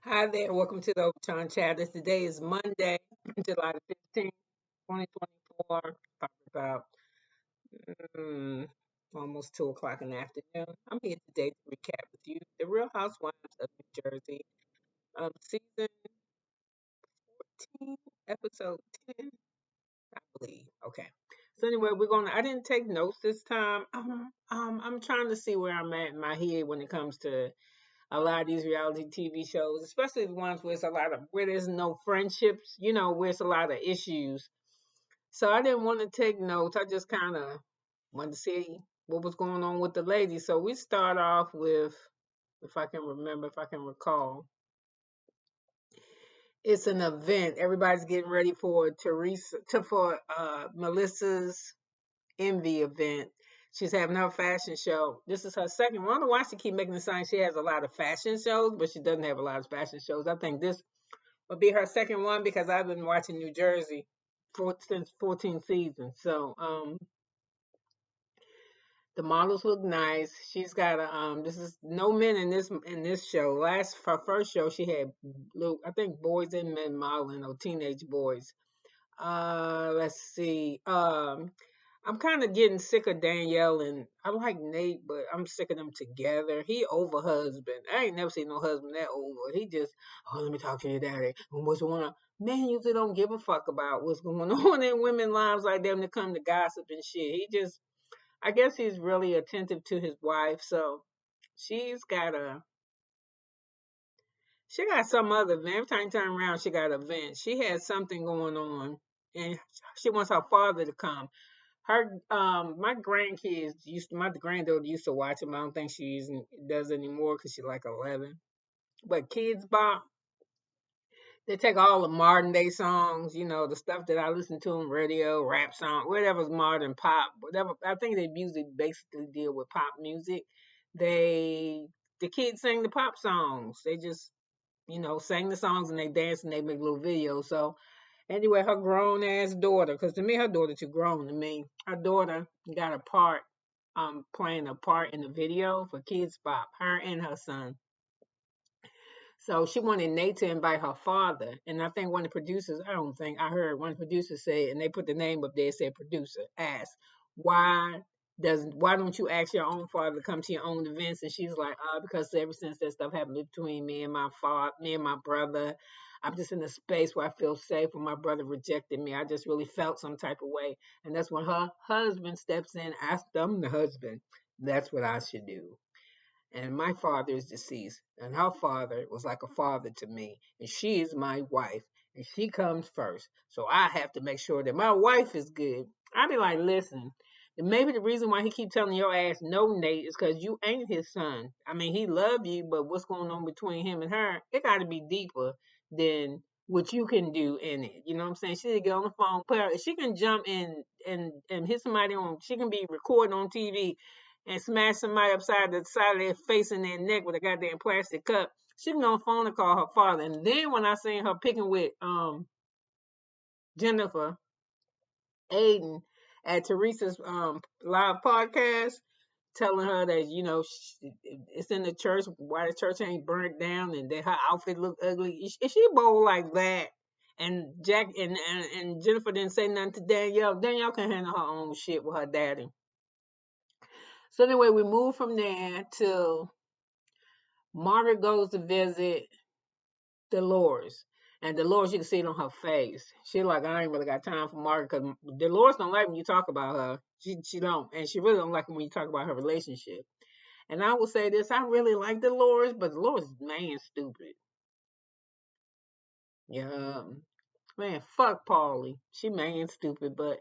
Hi there, welcome to the Obachanchatter. Today is Monday, July the 15th, 2024. Probably about mm, almost 2 o'clock in the afternoon. I'm here today to recap with you the Real Housewives of New Jersey, season 14, episode 10, I believe. Okay. So anyway, I didn't take notes this time. I'm trying to see where I'm at in my head when it comes to a lot of these reality TV shows, especially the ones where where there's no friendships, where it's a lot of issues. So I didn't want to take notes. I just kind of wanted to see what was going on with the ladies. So we start off with, if I can remember, if I can recall, it's an event. Everybody's getting ready for Melissa's Envy event. She's having her fashion show. This is her second one. I don't know why she keep making the sign she has a lot of fashion shows, but she doesn't have a lot of fashion shows. I think this will be her second one because I've been watching New Jersey since 14 seasons. So the models look nice. She's got a this is no men in this show. Last her first show she had little, I think, boys and men modeling or teenage boys. Let's see. I'm kind of getting sick of Danielle, and I like Nate, but I'm sick of them together. He over husband. I ain't never seen no husband that over. He just, oh, let me talk to your daddy. And what's going on? Men usually don't give a fuck about what's going on in women's lives like them to come to gossip and shit. I guess he's really attentive to his wife, so she's got a, she got some other event. Every time you turn around, she got an event. She has something going on, and she wants her father to come. My grandkids my granddaughter used to watch them. I don't think does anymore because she's like 11. But Kids Bop, they take all the modern day songs, the stuff that I listen to on radio, rap song, whatever's modern pop, whatever. I think they usually basically deal with pop music. They the kids sing the pop songs. They just sing the songs and they dance and they make little videos. So anyway, her grown ass daughter, because to me her daughter too grown to me. Her daughter got a part, playing a part in the video for Kids Bop. Her and her son. So she wanted Nate to invite her father, and I think one of the producers, I don't think I heard one of the producers say, and they put the name up there, said producer asked, why why don't you ask your own father to come to your own events? And she's like, because ever since that stuff happened between me and my brother, I'm just in a space where I feel safe. When my brother rejected me, I just really felt some type of way, and that's when her husband steps in. Ask them the husband. That's what I should do. And my father is deceased, and her father was like a father to me, and she is my wife, and she comes first. So I have to make sure that my wife is good. I be like, listen, maybe the reason why he keep telling your ass no, Nate, is because you ain't his son. I mean, he love you, but what's going on between him and her, it got to be deeper than what you can do in it. You know what I'm saying? She need to get on the phone, put her, she can jump in and hit somebody on. She can be recording on TV and smash somebody upside the side of their face and their neck with a goddamn plastic cup. She can go on the phone and call her father. And then when I seen her picking with Jennifer Aiden at Teresa's live podcast, telling her that it's in the church, why the church ain't burnt down, and that her outfit look ugly. If she bold like that, and Jack and Jennifer didn't say nothing to Danielle. Danielle can handle her own shit with her daddy. So anyway, we move from there to Margaret goes to visit Dolores. And Dolores, you can see it on her face. She like, I ain't really got time for Margaret because Dolores don't like when you talk about her. She don't. And she really don't like when you talk about her relationship. And I will say this, I really like Dolores, but Dolores is man stupid. Yeah. Man, fuck Paulie. She man stupid, but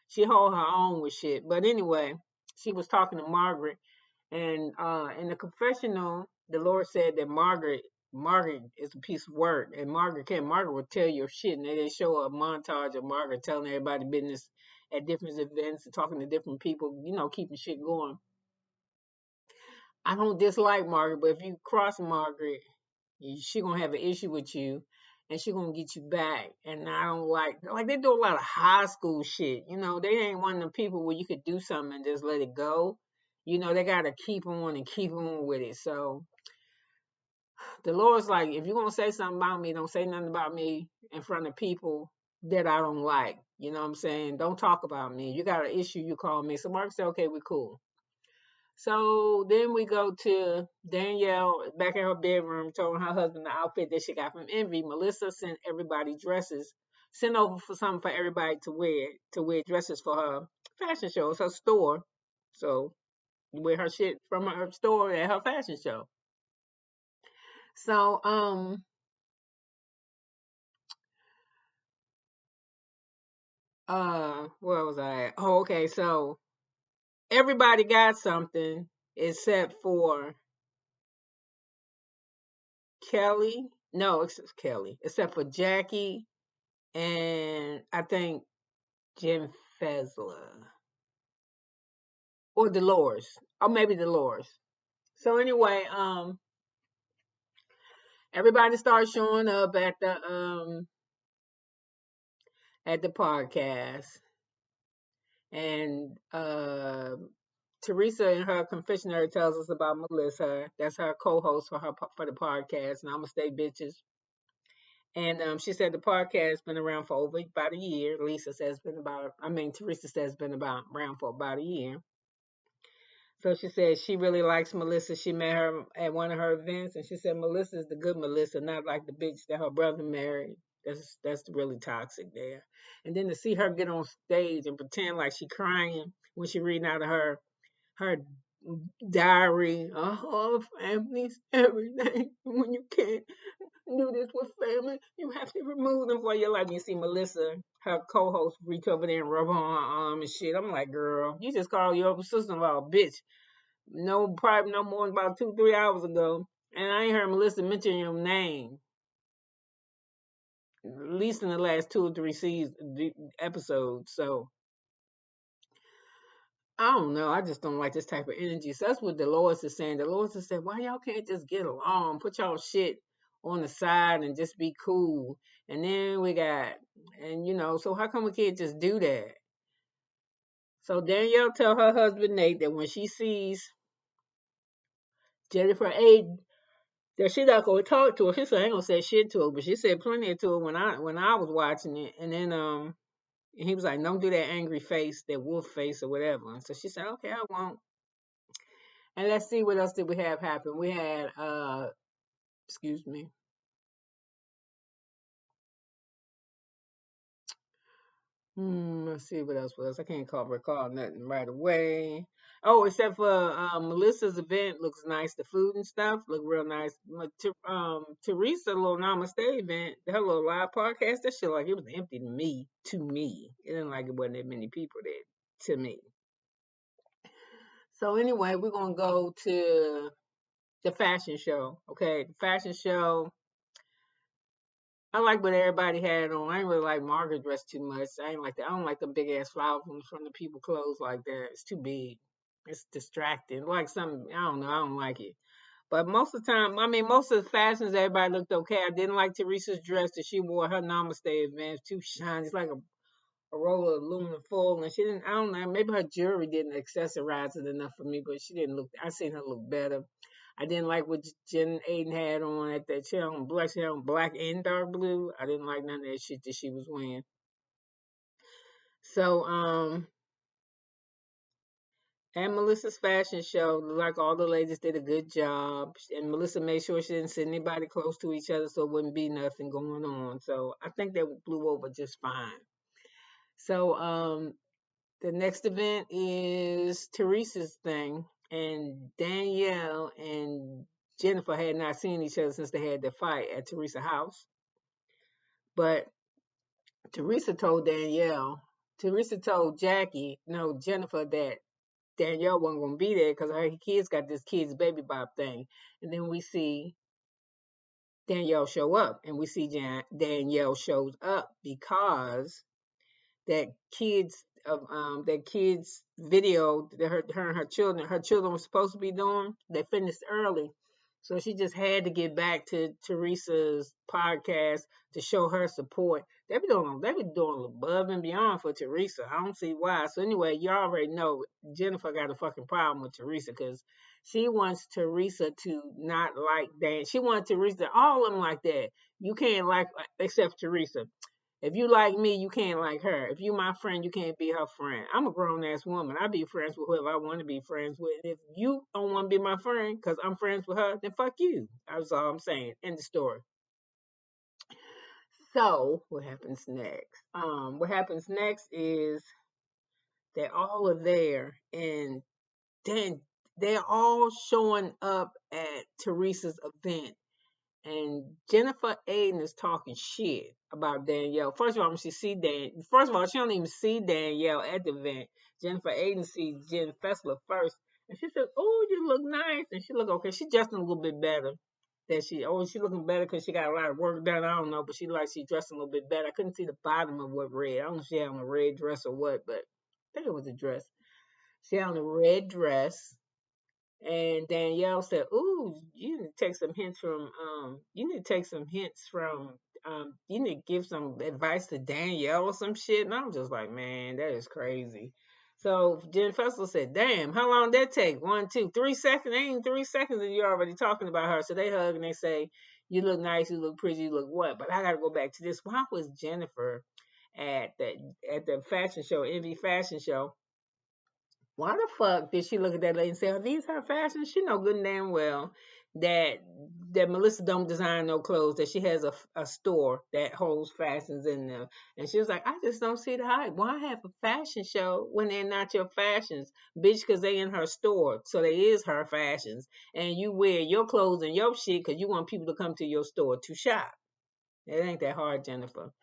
she hold her own with shit. But anyway, she was talking to Margaret. And in the confessional, the Lord said that Margaret is a piece of work, and Margaret will tell your shit. And they show a montage of Margaret telling everybody business at different events and talking to different people, keeping shit going. I don't dislike Margaret, but if you cross Margaret, she gonna have an issue with you, and she gonna get you back. And I don't like they do a lot of high school shit. They ain't one of the people where you could do something and just let it go. They gotta keep on and keep on with it. So The Lord's like, if you're gonna say something about me, don't say nothing about me in front of people that I don't like. You know what I'm saying? Don't talk about me. You got an issue, you call me. So Mark said, okay, we're cool. So then we go to Danielle back in her bedroom, telling her husband the outfit that she got from Envy. Melissa sent everybody dresses, sent over for something for everybody to wear dresses for her fashion show. It's her store. So you wear her shit from her store at her fashion show. So where was I at? Oh, okay. So everybody got something except for Kelly. No, except Kelly. Except for Jackie and I think Jim Fezler or Dolores, or maybe Dolores. So anyway, everybody started showing up at the podcast, and Teresa in her confessionary tells us about Melissa. That's her co-host for the podcast. Namaste, bitches. And she said the podcast has been around for over about a year. Lisa says it's been about. I mean, Teresa says it's been about around for about a year. So she said she really likes Melissa. She met her at one of her events, and she said Melissa is the good Melissa, not like the bitch that her brother married. That's really toxic there. And then to see her get on stage and pretend like she crying when she reading out of her diary, oh, family's everything. When you can't do this with family, you have to remove them for your life. You see Melissa, her co-host, reach over there and rub on her arm and shit. I'm like, girl, you just called your sister-in-law a bitch. No, probably no more than about 2, 3 hours ago, and I ain't heard Melissa mention your name, at least in the last 2 or 3 episodes. So I don't know. I just don't like this type of energy. So that's what Dolores is saying. Dolores is saying, why y'all can't just get along? Put y'all shit on the side and just be cool. And then we got, and so how come we can't just do that? So Danielle tell her husband Nate that when she sees Jennifer Aiden, that she not gonna talk to her. She said I ain't gonna say shit to her, but she said plenty to her when I was watching it. And then he was like, don't do that angry face, that wolf face or whatever. And so she said, okay, I won't. And let's see what else did we have happen. We had excuse me. Let's see what else was. I can't recall nothing right away. Oh, except for Melissa's event looks nice. The food and stuff look real nice. Teresa little Namaste event, her little live podcast, that shit like it was empty to me. To me, it didn't like it wasn't that many people there. To me. So anyway, we're gonna go to the fashion show. Okay, the fashion show. I like what everybody had on. I ain't really like Margaret dress too much. I ain't like that. I don't like them big ass flowers from the people clothes like that. It's too big. It's distracting. Like something I don't know. I don't like it. But most of the time, I mean, most of the fashions, everybody looked okay. I didn't like Teresa's dress that she wore her Namaste event. Too shiny. It's like a roll of aluminum foil, and she didn't. I don't know. Maybe her jewelry didn't accessorize it enough for me, but she didn't look. I seen her look better. I didn't like what Jen Aiden had on at that. She had on black. She had on black and dark blue. I didn't like none of that shit that she was wearing. So and Melissa's fashion show, like all the ladies did a good job, and Melissa made sure she didn't sit anybody close to each other, so it wouldn't be nothing going on. So I think that blew over just fine. So the next event is Teresa's thing, and Danielle and Jennifer had not seen each other since they had their fight at Teresa's house. But Teresa told Jackie, no, Jennifer, that Danielle wasn't going to be there because her kids got this kids baby bop thing. And then we see Danielle show up, and we see Danielle shows up because that kids video that her and her children were supposed to be doing, they finished early. So she just had to get back to Teresa's podcast to show her support. They be doing above and beyond for Teresa. I don't see why. So anyway, you already know Jennifer got a fucking problem with Teresa because she wants Teresa to not like Dan. She wants Teresa, all of them like that. You can't like except Teresa. If you like me, you can't like her. If you my friend, you can't be her friend. I'm a grown ass woman. I be friends with whoever I want to be friends with. If you don't want to be my friend because I'm friends with her, then fuck you. That's all I'm saying. End the story. So what happens next? What happens next is they all are there, and then they're all showing up at Teresa's event. And Jennifer Aiden is talking shit about Danielle. First of all, when she see first of all, she don't even see Danielle at the event. Jennifer Aiden sees Jen Fessler first, and she says, "Oh, you look nice," and she look okay. She dressing a little bit better. She looking better because she got a lot of work done. I don't know, but she dressed a little bit better. I couldn't see the bottom of what red. I don't know if she had on a red dress or what, but I think it was a dress. She had on a red dress, and Danielle said, "Ooh, you need to take some hints from you need to give some advice to Danielle or some shit." And I'm just like, man, that is crazy. So Jen Festival said, "Damn, how long did that take? 1, 2, 3 seconds? Ain't even 3 seconds and you're already talking about her." So they hug and they say, "You look nice, you look pretty, you look what?" But I gotta go back to this. Why was Jennifer at the fashion show, Envy fashion show? Why the fuck did she look at that lady and say, "Are these her fashions?" She know good and damn well that Melissa don't design no clothes. That she has a store that holds fashions in them. And she was like, "I just don't see the hype. Why have a fashion show when they're not your fashions, bitch? Because they in her store, so they is her fashions. And you wear your clothes and your shit because you want people to come to your store to shop. It ain't that hard, Jennifer."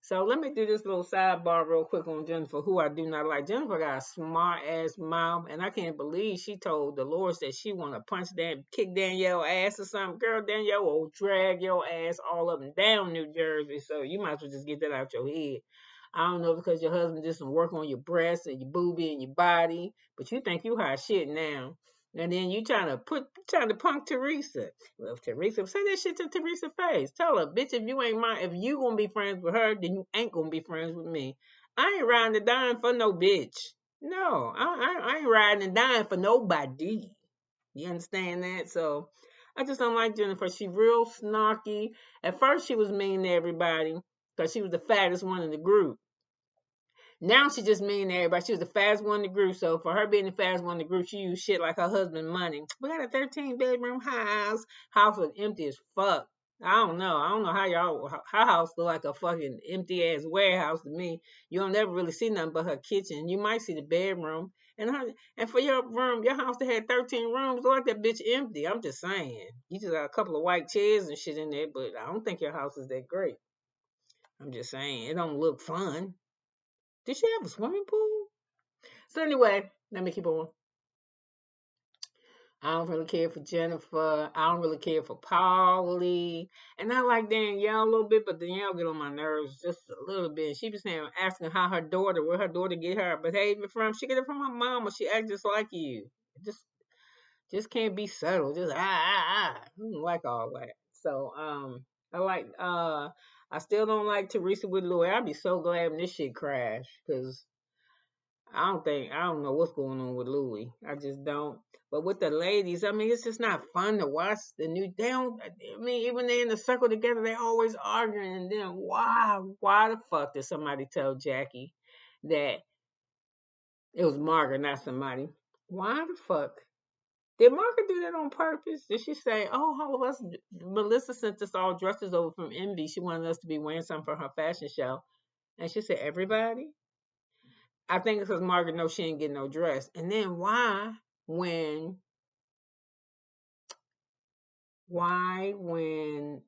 So let me do this little sidebar real quick on Jennifer, who I do not like. Jennifer got a smart ass mouth, and I can't believe she told Dolores that she want to kick Danielle ass or something. Girl, Danielle will drag your ass all up and down New Jersey. So you might as well just get that out your head. I don't know because your husband did some work on your breasts and your boobie and your body, but you think you hot shit now. And then you trying to punk Teresa. Well, Teresa, say that shit to Teresa's face. Tell her, bitch, if you gonna be friends with her, then you ain't gonna be friends with me. I ain't riding and dying for no bitch. No, I ain't riding and dying for nobody. You understand that? So I just don't like Jennifer. She real snarky. At first, she was mean to everybody because she was the fattest one in the group. Now she just mean to everybody. She was the fast one in the group. So for her being the fast one in the group, she used shit like her husband money. We got a 13-bedroom house. House was empty as fuck. I don't know. I don't know how her house look like a fucking empty ass warehouse to me. You don't ever really see nothing but her kitchen. You might see the bedroom. And for your room, your house that had 13 rooms, look like that bitch empty. I'm just saying. You just got a couple of white chairs and shit in there, but I don't think your house is that great. I'm just saying. It don't look fun. Did she have a swimming pool? So anyway, let me keep on. I don't really care for Jennifer. I don't really care for Paulie. And I like Danielle a little bit, but Danielle get on my nerves just a little bit. She be saying, asking where her daughter get her behavior from. She get it from her mom, or she act just like you. Just can't be subtle. Just I don't like all that. So I like I still don't like Teresa with Louis. I'd be so glad when this shit crashed because I don't know what's going on with Louis. I just don't. But with the ladies, I mean, it's just not fun to watch the new. They don't. I mean, even they in the circle together, they always arguing. And then why the fuck did somebody tell Jackie that it was Margaret, not somebody? Why the fuck did Margaret do that on purpose? Did she say, "Oh, all of us"? Melissa sent us all dresses over from Envy. She wanted us to be wearing something for her fashion show, and she said, "Everybody." I think it's because Margaret knows she ain't getting no dress. And then when when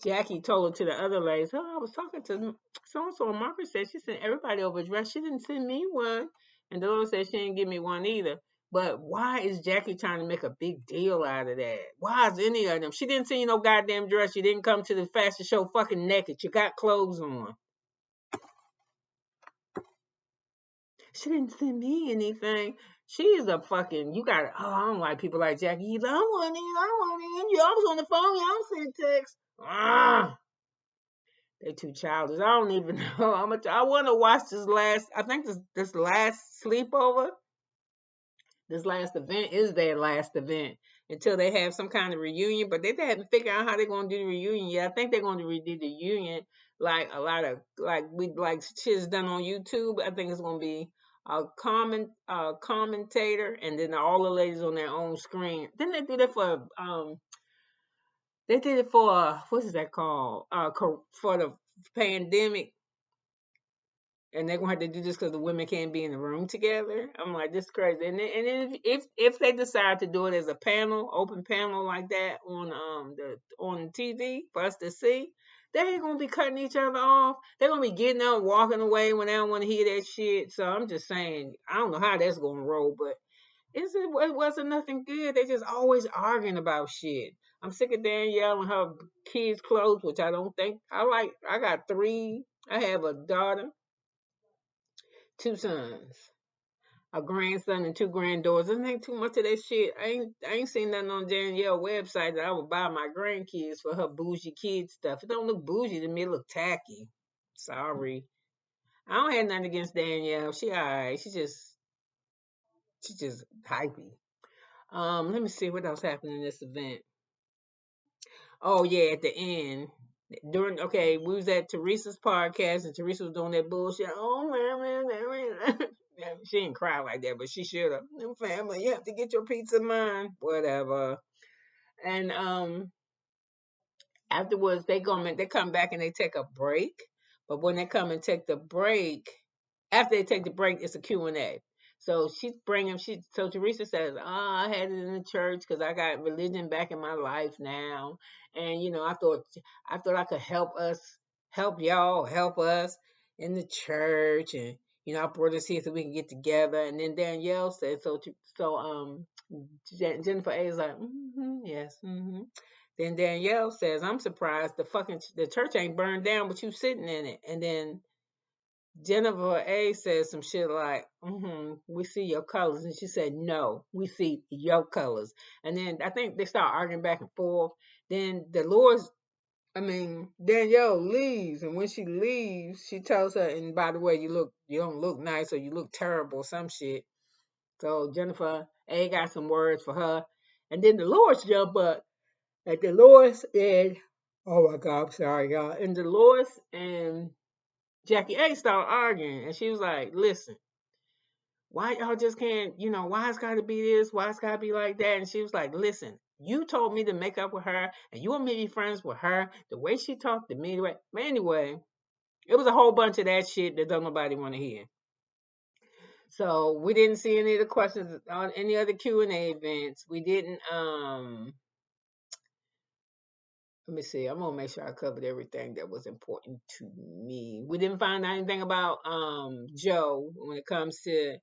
Jackie told her to the other ladies, "Oh, I was talking to so and so," and Margaret said she sent everybody over a dress. She didn't send me one. And Dolores said she didn't give me one either. But why is Jackie trying to make a big deal out of that? Why is any of them? She didn't send you no goddamn dress. You didn't come to the fashion show fucking naked. You got clothes on. She didn't send me anything. She's a fucking, you got, oh, I don't like people like Jackie. He's like, I want in, I want in. You always on the phone, y'all send text. Ah, they too childish. I don't even know. I want to watch I think this last sleepover, this last event is their last event until they have some kind of reunion. But they haven't figured out how they're going to do the reunion yet. I think they're going to redo the reunion like a lot of like shit's done on YouTube. I think it's going to be a commentator and then all the ladies on their own screen. Then they did it for they did it for what is that called for the pandemic, and they're gonna have to do this because the women can't be in the room together. I'm like, this is crazy. And then if they decide to do it as a panel, open panel like that on TV for us to see, they ain't gonna be cutting each other off. They're gonna be getting up, walking away when they don't want to hear that shit. So I'm just saying, I don't know how that's gonna roll, but it wasn't nothing good. They just always arguing about shit. I'm sick of Danielle and her kids' clothes, which I don't think I like. I got three. I have a daughter, two sons, a grandson, and two granddaughters. Doesn't take too much of that shit. I ain't seen nothing on Danielle's website that I would buy my grandkids for her bougie kid stuff. It don't look bougie to me. It look tacky. Sorry. I don't have nothing against Danielle. She alright. She just hypey. Let me see what else happened in this event. Oh yeah, at the end. Okay, we was at Teresa's podcast and Teresa was doing that bullshit. Oh man. She didn't cry like that, but she should have. Family, you have to get your peace of mind. Whatever. And afterwards they come back and they take a break. But when they come and take the break, after they take the break, it's a Q&A. So so Teresa says, oh, I had it in the church because I got religion back in my life now. And, I thought I could help y'all, help us in the church. And, I brought us here so we can get together. And then Danielle said, Jennifer A is like, yes, Then Danielle says, I'm surprised the church ain't burned down, but you sitting in it. And then Jennifer A says some shit like, we see your colors. And she said, no, we see your colors. And then I think they start arguing back and forth. Then Danielle leaves. And when she leaves, she tells her, and by the way, you don't look nice or you look terrible, some shit. So Jennifer A got some words for her. And then Dolores jump up. And Dolores and, oh my God, I'm sorry, y'all. And Dolores and Jackie A started arguing, and she was like, listen, why y'all just can't, why it's gotta be this, why it's gotta be like that? And she was like, listen, you told me to make up with her, and you want me to be friends with her, the way she talked to me, but anyway, it was a whole bunch of that shit that don't nobody want to hear. So we didn't see any of the questions on any other Q&A events. We didn't, let me see. I'm gonna make sure I covered everything that was important to me. We didn't find out anything about Joe when it comes to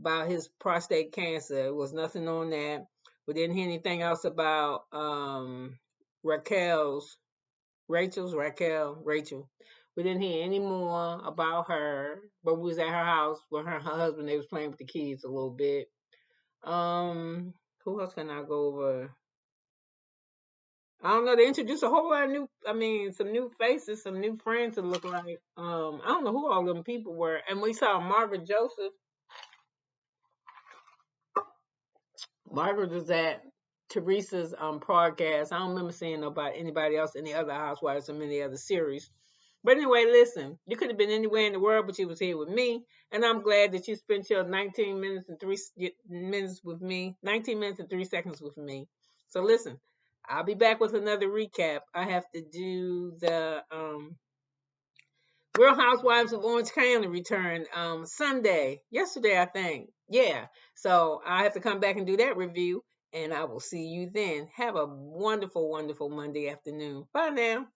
about his prostate cancer. There was nothing on that. We didn't hear anything else about Rachel. We didn't hear any more about her, but we was at her house with her husband. They was playing with the kids a little bit. Who else can I go over? I don't know. They introduced a whole lot of some new faces, some new friends to look like. I don't know who all them people were. And we saw Margaret Joseph. Margaret was at Teresa's podcast. I don't remember seeing anybody else in the other housewives or any other series. But anyway, listen, you could have been anywhere in the world, but you was here with me. And I'm glad that you spent your 19 minutes and 3 minutes with me, 19 minutes and 3 seconds with me. So listen, I'll be back with another recap. I have to do the Real Housewives of Orange County return Sunday. Yesterday, I think. Yeah. So I have to come back and do that review. And I will see you then. Have a wonderful, wonderful Monday afternoon. Bye now.